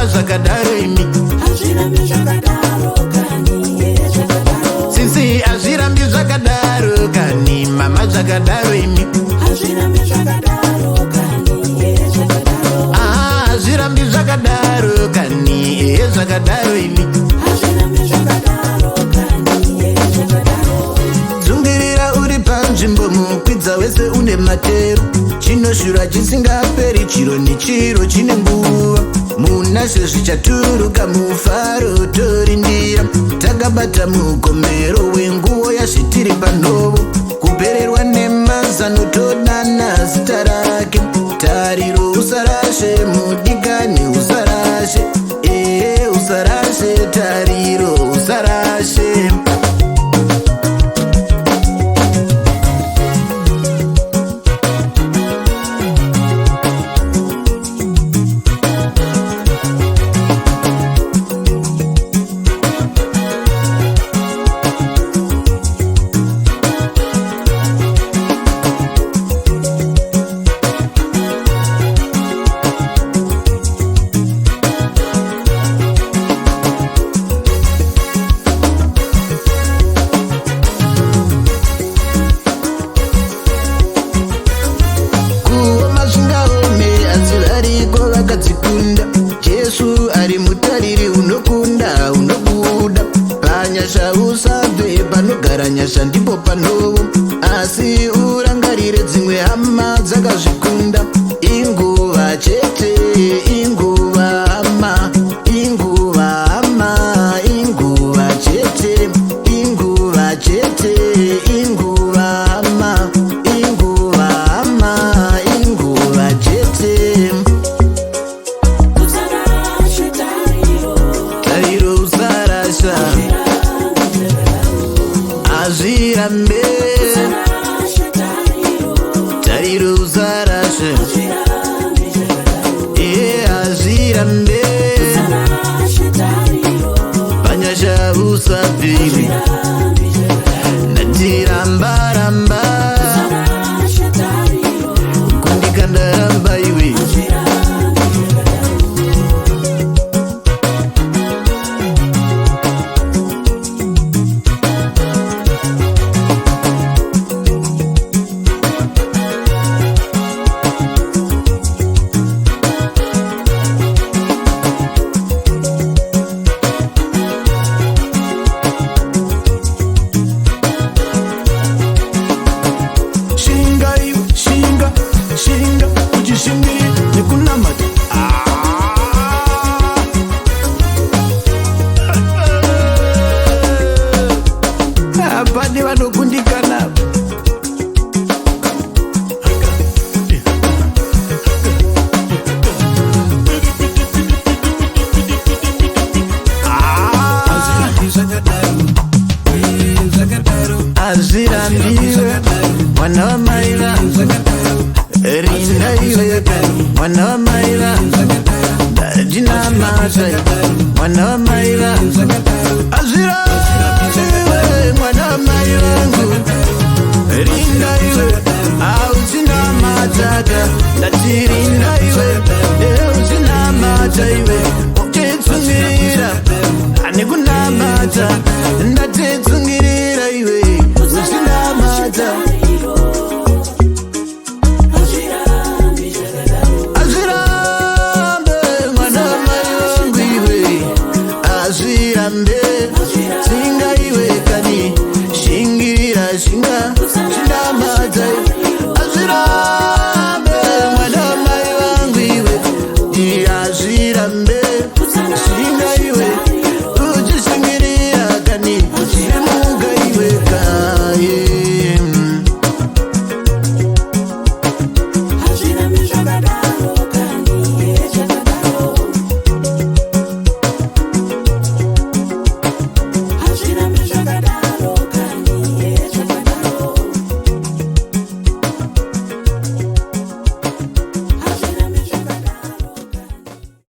mama zvakadaro imi sisi azvirambi zvakadaro kani mama zvakadaro imi azvirambi zvakadaro kani zvakadaro imi dzungirira uri panzvimbo mukwidza wese une matero chinoshura chisingaperi chiro nechiro chine nguva muna sezvichaturuka mufaro torindira takabata mugomero wenguvo yazvitiri panhovo kupererwa nemazano todana zita rake tariro usarashe mudikani usarashe usarashe tariro usarashe Jesu ari mutariri unokunda unobuda panyasha usabve panogara nyasha ndipo panovo asi urangarire dzimwe hama dzakazvikunda inguva chete inguva hama inguva hama inguva chete inguva chete inguva hama inguva hama inguva chete azvirambe tariro usarashe azvirambe panyasha usabviri natirambaramba kundikandaramba iwe shinga uchishingiri nekunamata apane vanokundikana azvirambiwe mwana wamaiva rinda iwe mwana wamaiva ndinamata mwana wamaiva azvirambiwe mwana wamai vangu rinda iwe auchinamataka ndatirinda iwe uchinamata iwe